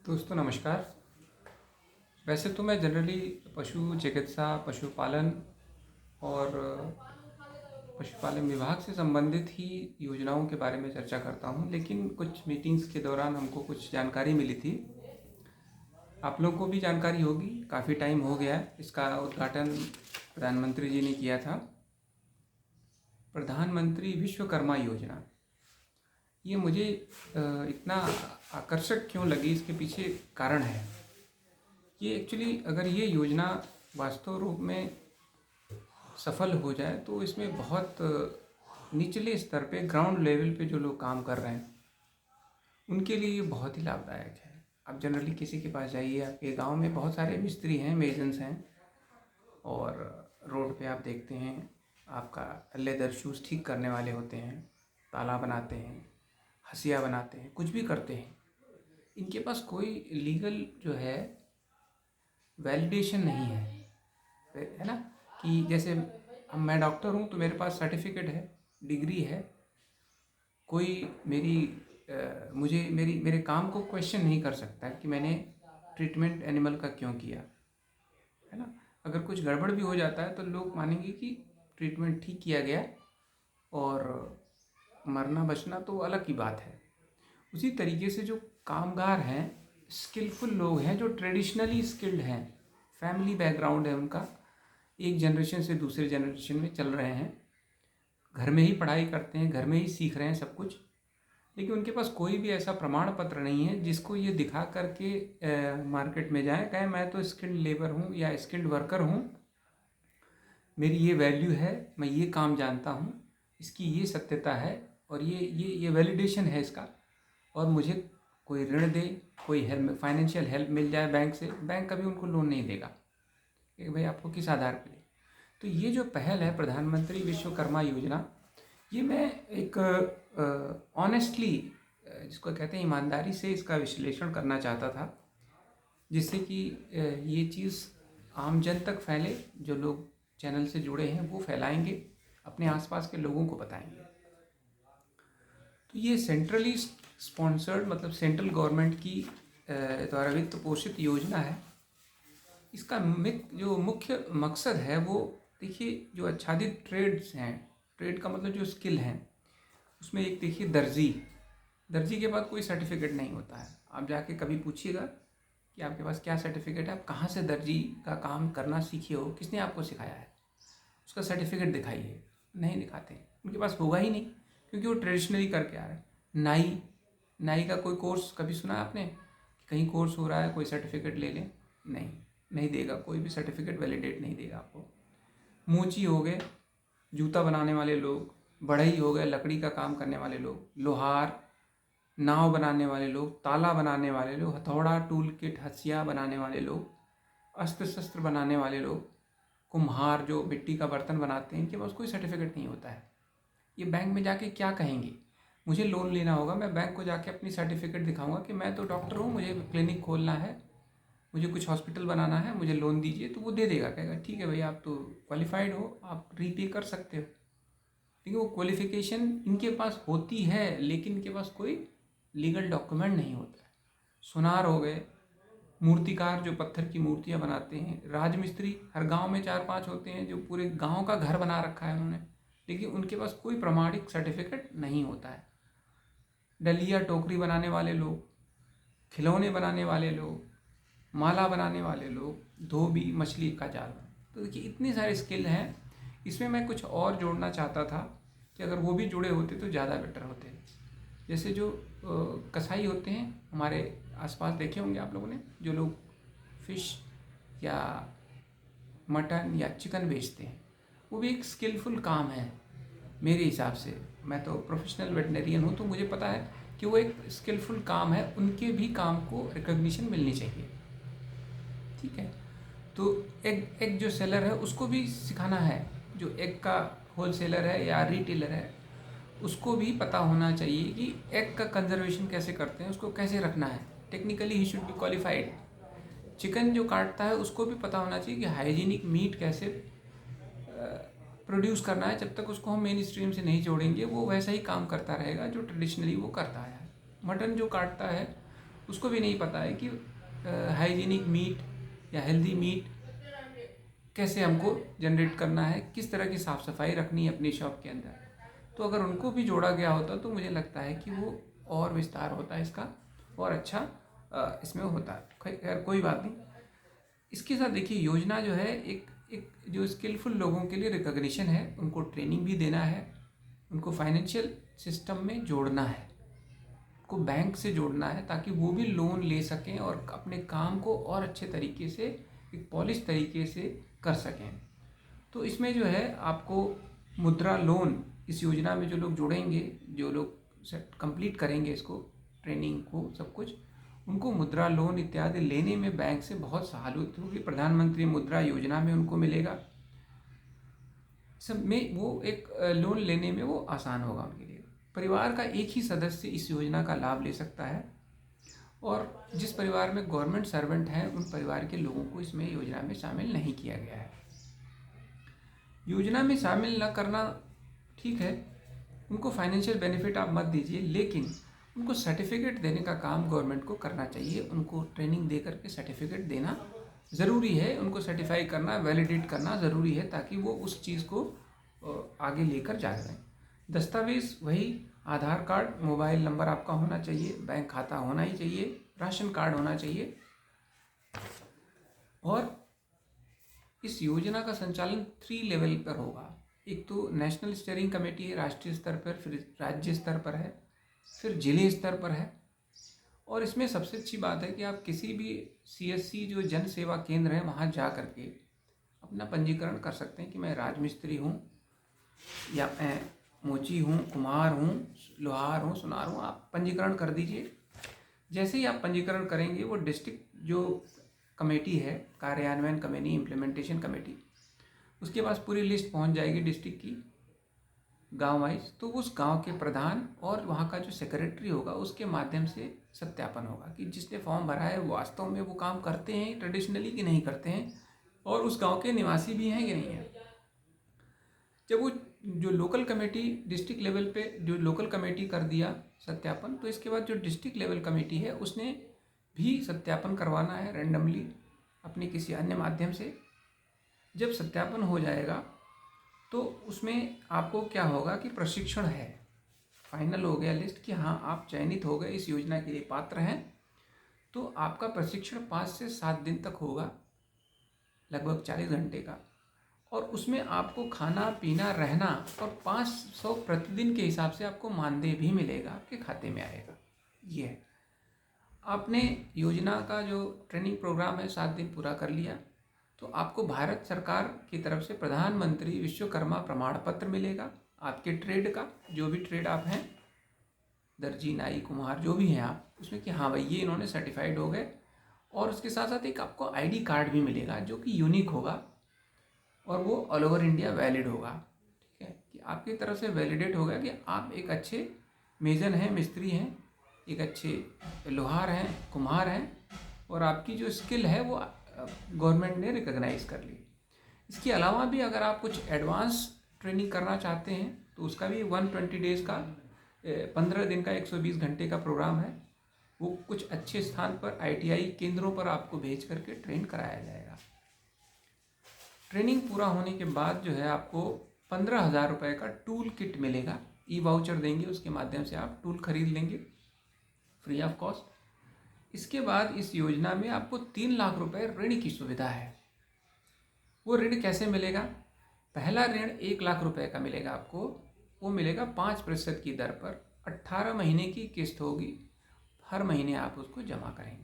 दोस्तों नमस्कार। वैसे तो मैं जनरली पशु चिकित्सा, पशुपालन और पशुपालन विभाग से संबंधित ही योजनाओं के बारे में चर्चा करता हूँ, लेकिन कुछ मीटिंग्स के दौरान हमको कुछ जानकारी मिली थी। आप लोगों को भी जानकारी होगी, काफ़ी टाइम हो गया है। इसका उद्घाटन प्रधानमंत्री जी ने किया था। प्रधानमंत्री विश्वकर्मा योजना, ये मुझे इतना आकर्षक क्यों लगी, इसके पीछे कारण है। ये एक्चुअली अगर ये योजना वास्तव रूप में सफल हो जाए तो इसमें बहुत निचले स्तर पे, ग्राउंड लेवल पे जो लोग काम कर रहे हैं उनके लिए ये बहुत ही लाभदायक है। आप जनरली किसी के पास जाइए, आपके गांव में बहुत सारे मिस्त्री हैं, मेजन्स हैं, और रोड पे आप देखते हैं आपका लेदर शूज़ ठीक करने वाले होते हैं, ताला बनाते हैं, हंसिया बनाते हैं, कुछ भी करते हैं। इनके पास कोई लीगल जो है वैलिडेशन नहीं है ना। कि जैसे अब मैं डॉक्टर हूँ तो मेरे पास सर्टिफिकेट है, डिग्री है, कोई मुझे मेरे काम को क्वेश्चन नहीं कर सकता कि मैंने ट्रीटमेंट एनिमल का क्यों किया, है ना। अगर कुछ गड़बड़ भी हो जाता है तो लोग मानेंगे कि ट्रीटमेंट ठीक किया गया, और मरना बचना तो अलग की बात है। उसी तरीके से जो कामगार हैं, स्किलफुल लोग हैं, जो ट्रेडिशनली स्किल्ड हैं, फैमिली बैकग्राउंड है उनका, एक जनरेशन से दूसरे जनरेशन में चल रहे हैं, घर में ही पढ़ाई करते हैं, घर में ही सीख रहे हैं सब कुछ, लेकिन उनके पास कोई भी ऐसा प्रमाण पत्र नहीं है जिसको ये दिखा करके मार्केट में जाए, कहें मैं तो स्किल्ड लेबर हूँ या स्किल्ड वर्कर हूँ, मेरी ये वैल्यू है, मैं ये काम जानता हूँ, इसकी ये सत्यता है, और ये वैलिडेशन है इसका, और मुझे कोई ऋण दे, कोई हेल्प, फाइनेंशियल हेल्प मिल जाए बैंक से। बैंक कभी उनको लोन नहीं देगा कि भाई आपको किस आधार पर दे। तो ये जो पहल है प्रधानमंत्री विश्वकर्मा योजना, ये मैं एक ऑनेस्टली, जिसको कहते हैं ईमानदारी से, इसका विश्लेषण करना चाहता था, जिससे कि ये चीज़ आम जन तक फैले। जो लोग चैनल से जुड़े हैं वो फैलाएंगे, अपने आसपास के लोगों को बताएंगे। तो ये सेंट्रली स्पॉन्सर्ड, मतलब सेंट्रल गवर्नमेंट की द्वारा वित्त पोषित योजना है। इसका जो मुख्य मकसद है वो, देखिए, जो आच्छादित ट्रेड्स हैं, ट्रेड का मतलब जो स्किल हैं, उसमें एक देखिए दर्जी के पास कोई सर्टिफिकेट नहीं होता है। आप जाके कभी पूछिएगा कि आपके पास क्या सर्टिफिकेट है, आप कहाँ से दर्जी का काम करना सीखे हो, किसने आपको सिखाया है, उसका सर्टिफिकेट दिखाइए। नहीं दिखाते, उनके पास होगा ही नहीं, क्योंकि वो ट्रेडिशनली करके आ रहे हैं। नाई का कोई कोर्स कभी सुना आपने कि कहीं कोर्स हो रहा है, कोई सर्टिफिकेट ले लें? नहीं देगा, कोई भी सर्टिफिकेट वैलिडेट नहीं देगा आपको। मोची हो गए जूता बनाने वाले लोग, बढ़ई हो गए लकड़ी का काम करने वाले लोग, लोहार नाव बनाने वाले लोग, ताला बनाने वाले लोग, हथौड़ा, टूल किट, हथिया बनाने वाले लोग, अस्त्र शस्त्र बनाने वाले लोग, कुम्हार जो मिट्टी का बर्तन बनाते हैं, इनके पास कोई सर्टिफिकेट नहीं होता है। ये बैंक में जाके क्या कहेंगे? मुझे लोन लेना होगा, मैं बैंक को जाके अपनी सर्टिफिकेट दिखाऊंगा कि मैं तो डॉक्टर हूँ, मुझे क्लिनिक खोलना है, मुझे कुछ हॉस्पिटल बनाना है, मुझे लोन दीजिए, तो वो दे देगा, कहेगा ठीक है भाई, आप तो क्वालिफाइड हो, आप रीपे कर सकते हो। लेकिन वो क्वालिफिकेशन इनके पास होती है, लेकिन इनके पास कोई लीगल डॉक्यूमेंट नहीं होता है। सुनार हो गए, मूर्तिकार जो पत्थर की मूर्तियाँ बनाते हैं, राजमिस्त्री, हर गांव में 4-5 होते हैं जो पूरे गांव का घर बना रखा है उन्होंने, लेकिन उनके पास कोई प्रमाणिक सर्टिफिकेट नहीं होता है। डलिया टोकरी बनाने वाले लोग, खिलौने बनाने वाले लोग, माला बनाने वाले लोग, धोबी, मछली का जाल। तो देखिए इतने सारे स्किल हैं। इसमें मैं कुछ और जोड़ना चाहता था कि अगर वो भी जुड़े होते तो ज़्यादा बेटर होते। जैसे जो कसाई होते हैं, हमारे आसपास देखे होंगे आप लोगों ने, जो लोग फिश या मटन या चिकन बेचते हैं, वो भी एक स्किलफुल काम है मेरे हिसाब से। मैं तो प्रोफेशनल वेटनरियन हूँ, तो मुझे पता है कि वो एक स्किलफुल काम है, उनके भी काम को रिकॉग्निशन मिलनी चाहिए। ठीक है, तो एग जो सेलर है उसको भी सिखाना है, जो एग का होल सेलर है या रिटेलर है, उसको भी पता होना चाहिए कि एग का कंजर्वेशन कैसे करते हैं, उसको कैसे रखना है। Technically he should be qualified. Chicken जो काटता है उसको भी पता होना चाहिए कि हाइजीनिक मीट कैसे प्रोड्यूस करना है। जब तक उसको हम मेन स्ट्रीम से नहीं जोड़ेंगे, वो वैसा ही काम करता रहेगा जो ट्रेडिशनली वो करता है। मटन जो काटता है उसको भी नहीं पता है कि हाइजीनिक मीट या हेल्दी मीट कैसे हमको जनरेट करना है, किस तरह की साफ़ सफाई रखनी है अपनी शॉप के अंदर। तो अगर उनको भी जोड़ा गया होता तो मुझे लगता है कि वो और विस्तार होता है इसका, और अच्छा इसमें होता है। खैर कोई बात नहीं। इसके साथ देखिए, योजना जो है एक एक जो स्किलफुल लोगों के लिए रिकॉग्निशन है, उनको ट्रेनिंग भी देना है, उनको फाइनेंशियल सिस्टम में जोड़ना है, को बैंक से जोड़ना है, ताकि वो भी लोन ले सकें और अपने काम को और अच्छे तरीके से, एक पॉलिश तरीके से कर सकें। तो इसमें जो है आपको मुद्रा लोन, इस योजना में जो लोग जुड़ेंगे, जो लोग कंप्लीट करेंगे इसको, ट्रेनिंग को, सब कुछ, उनको मुद्रा लोन इत्यादि लेने में बैंक से बहुत सहायता होगी। प्रधानमंत्री मुद्रा योजना में उनको मिलेगा, सब में वो एक लोन लेने में वो आसान होगा उनके लिए। परिवार का एक ही सदस्य इस योजना का लाभ ले सकता है, और जिस परिवार में गवर्नमेंट सर्वेंट हैं उन परिवार के लोगों को इसमें योजना में शामिल नहीं किया गया है। योजना में शामिल न करना ठीक है, उनको फाइनेंशियल बेनिफिट आप मत दीजिए, लेकिन उनको सर्टिफिकेट देने का काम गवर्नमेंट को करना चाहिए। उनको ट्रेनिंग दे करके सर्टिफिकेट देना ज़रूरी है, उनको सर्टिफाई करना, वैलिडेट करना ज़रूरी है, ताकि वो उस चीज़ को आगे लेकर जा सकें। दस्तावेज़ वही आधार कार्ड, मोबाइल नंबर आपका होना चाहिए, बैंक खाता होना ही चाहिए, राशन कार्ड होना चाहिए। और इस योजना का संचालन 3 लेवल पर होगा। एक तो नेशनल स्टीयरिंग कमेटी है, राष्ट्रीय स्तर पर, फिर राज्य स्तर पर है, फिर जिले स्तर पर है। और इसमें सबसे अच्छी बात है कि आप किसी भी CSC जो जन सेवा केंद्र है वहाँ जा करके अपना पंजीकरण कर सकते हैं कि मैं राजमिस्त्री हूँ, या मैं मोची हूँ, कुम्हार हूँ, लोहार हूँ, सुनार हूँ। आप पंजीकरण कर दीजिए। जैसे ही आप पंजीकरण करेंगे, वो डिस्ट्रिक्ट जो कमेटी है, कार्यान्वयन कमेटी, इम्प्लीमेंटेशन कमेटी, उसके पास पूरी लिस्ट पहुंच जाएगी डिस्ट्रिक्ट की, गांव वाइज। तो उस गांव के प्रधान और वहां का जो सेक्रेटरी होगा, उसके माध्यम से सत्यापन होगा कि जिसने फॉर्म भरा है वास्तव में वो काम करते हैं ट्रेडिशनली कि नहीं करते हैं, और उस गांव के निवासी भी हैं कि नहीं है। जब वो जो लोकल कमेटी, डिस्ट्रिक्ट लेवल पे जो लोकल कमेटी कर दिया सत्यापन, तो इसके बाद जो डिस्ट्रिक्ट लेवल कमेटी है उसने भी सत्यापन करवाना है रैंडमली अपने किसी अन्य माध्यम से। जब सत्यापन हो जाएगा तो उसमें आपको क्या होगा कि प्रशिक्षण है, फाइनल हो गया लिस्ट कि हाँ आप चयनित हो गए, इस योजना के लिए पात्र हैं, तो आपका प्रशिक्षण 5 से 7 दिन तक होगा, लगभग 40 घंटे का। और उसमें आपको खाना पीना रहना और 500 प्रतिदिन के हिसाब से आपको मानदेय भी मिलेगा, आपके खाते में आएगा। ये है, आपने योजना का जो ट्रेनिंग प्रोग्राम है 7 दिन पूरा कर लिया, तो आपको भारत सरकार की तरफ से प्रधानमंत्री विश्वकर्मा प्रमाण पत्र मिलेगा आपके ट्रेड का, जो भी ट्रेड आप हैं, दर्जी, नाई, कुम्हार, जो भी हैं आप, उसमें कि हाँ भाई ये इन्होंने सर्टिफाइड हो गए। और उसके साथ साथ एक आपको ID कार्ड भी मिलेगा जो कि यूनिक होगा, और वो ऑल ओवर इंडिया वैलिड होगा। ठीक है, कि आपकी तरफ से वैलिडेट होगा कि आप एक अच्छे मेजन हैं, मिस्त्री हैं, एक अच्छे लोहार हैं, कुम्हार हैं, और आपकी जो स्किल है वो गवर्नमेंट ने रिकॉग्नाइज कर ली। इसके अलावा भी अगर आप कुछ एडवांस ट्रेनिंग करना चाहते हैं तो उसका भी 120 डेज़ का, 15 दिन का, 120 घंटे का प्रोग्राम है। वो कुछ अच्छे स्थान पर ITI केंद्रों पर आपको भेज करके ट्रेन कराया जाएगा। ट्रेनिंग पूरा होने के बाद जो है आपको 15,000 रुपये का टूल किट मिलेगा, E-वाउचर देंगे, उसके माध्यम से आप टूल खरीद लेंगे फ्री ऑफ कॉस्ट। इसके बाद इस योजना में आपको 3 लाख रुपए ऋण की सुविधा है। वो ऋण कैसे मिलेगा? पहला ऋण 1 लाख रुपए का मिलेगा आपको, वो मिलेगा 5% की दर पर, 18 महीने की किस्त होगी, हर महीने आप उसको जमा करेंगे।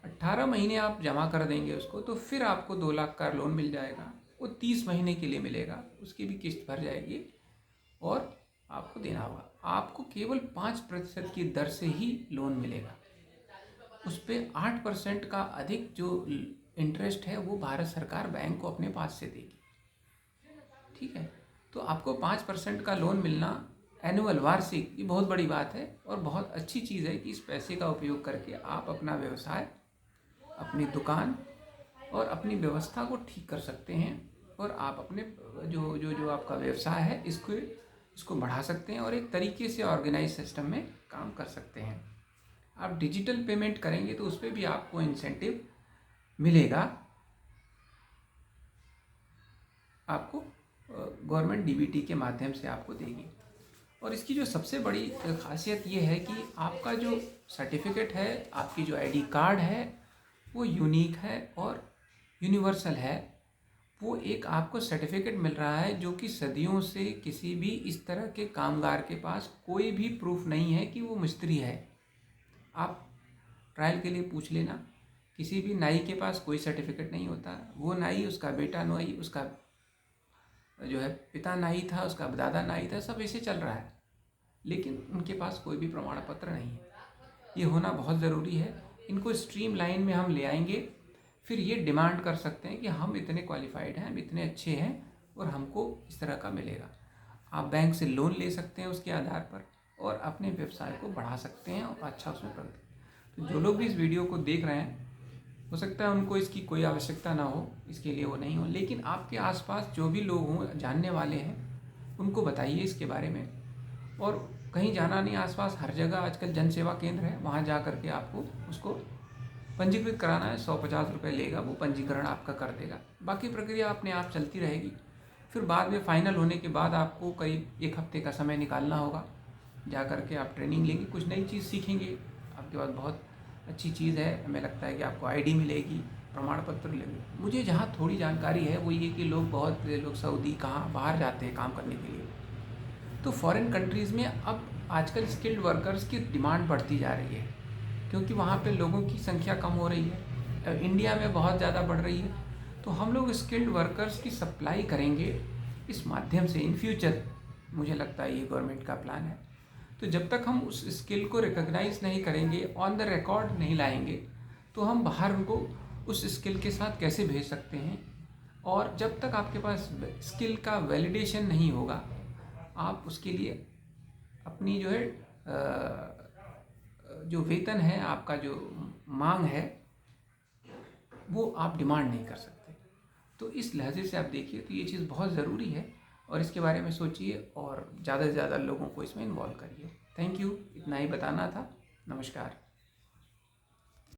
18 महीने आप जमा कर देंगे उसको, तो फिर आपको 2 लाख का लोन मिल जाएगा। वो 30 महीने के लिए मिलेगा, उसकी भी किस्त भर जाएगी और आपको देना होगा। आपको केवल 5% की दर से ही लोन मिलेगा, उस पर 8% का अधिक जो इंटरेस्ट है वो भारत सरकार बैंक को अपने पास से देगी। ठीक है, तो आपको 5% का लोन मिलना एनुअल, वार्षिक, ये बहुत बड़ी बात है और बहुत अच्छी चीज़ है कि इस पैसे का उपयोग करके आप अपना व्यवसाय, अपनी दुकान और अपनी व्यवस्था को ठीक कर सकते हैं, और आप अपने जो आपका व्यवसाय है इसको बढ़ा सकते हैं और एक तरीके से ऑर्गेनाइज सिस्टम में काम कर सकते हैं। आप डिजिटल पेमेंट करेंगे तो उस पर भी आपको इंसेंटिव मिलेगा, आपको गवर्नमेंट डीबीटी के माध्यम से आपको देगी। और इसकी जो सबसे बड़ी खासियत ये है कि आपका जो सर्टिफिकेट है, आपकी जो आईडी कार्ड है, वो यूनिक है और यूनिवर्सल है। वो एक आपको सर्टिफिकेट मिल रहा है जो कि सदियों से किसी भी इस तरह के कामगार के पास कोई भी प्रूफ नहीं है कि वो मिस्त्री है। आप ट्रायल के लिए पूछ लेना, किसी भी नाई के पास कोई सर्टिफिकेट नहीं होता। वो नाई, उसका बेटा नाई, उसका जो है पिता नाई था, उसका दादा नाई था, सब ऐसे चल रहा है, लेकिन उनके पास कोई भी प्रमाण पत्र नहीं है। ये होना बहुत ज़रूरी है। इनको स्ट्रीम लाइन में हम ले आएंगे, फिर ये डिमांड कर सकते हैं कि हम इतने क्वालिफाइड हैं, हम इतने अच्छे हैं और हमको इस तरह का मिलेगा। आप बैंक से लोन ले सकते हैं उसके आधार पर और अपने व्यवसाय को बढ़ा सकते हैं और अच्छा उसमें प्रगति। तो जो लोग भी इस वीडियो को देख रहे हैं, हो सकता है उनको इसकी कोई आवश्यकता ना हो, इसके लिए वो नहीं हो, लेकिन आपके आसपास जो भी लोग हों, जानने वाले हैं, उनको बताइए इसके बारे में। और कहीं जाना नहीं, आसपास हर जगह आजकल जन सेवा केंद्र है, वहाँ जा करके आपको उसको पंजीकृत कराना है। 150 रुपये लेगा, वो पंजीकरण आपका कर देगा। बाकी प्रक्रिया अपने आप चलती रहेगी। फिर बाद में फाइनल होने के बाद आपको करीब 1 हफ्ते का समय निकालना होगा, जा करके आप ट्रेनिंग लेंगे, कुछ नई चीज़ सीखेंगे। आपके पास बहुत अच्छी चीज़ है, हमें लगता है कि आपको आईडी मिलेगी, प्रमाण पत्र मिलेंगे। मुझे जहाँ थोड़ी जानकारी है वो ये कि बहुत लोग सऊदी कहाँ बाहर जाते हैं काम करने के लिए, तो फॉरेन कंट्रीज़ में अब आजकल स्किल्ड वर्कर्स की डिमांड बढ़ती जा रही है, क्योंकि वहाँ पे लोगों की संख्या कम हो रही है, इंडिया में बहुत ज़्यादा बढ़ रही है। तो हम लोग स्किल्ड वर्कर्स की सप्लाई करेंगे इस माध्यम से इन फ्यूचर। मुझे लगता है ये गवर्नमेंट का प्लान है। तो जब तक हम उस स्किल को रिकॉग्नाइज नहीं करेंगे, ऑन द रिकॉर्ड नहीं लाएंगे, तो हम बाहर उनको उस स्किल के साथ कैसे भेज सकते हैं। और जब तक आपके पास स्किल का वैलिडेशन नहीं होगा, आप उसके लिए अपनी जो है जो वेतन है, आपका जो मांग है, वो आप डिमांड नहीं कर सकते। तो इस लहजे से आप देखिए तो ये चीज़ बहुत ज़रूरी है और इसके बारे में सोचिए और ज़्यादा से ज़्यादा लोगों को इसमें इन्वॉल्व करिए। थैंक यू, इतना ही बताना था। नमस्कार।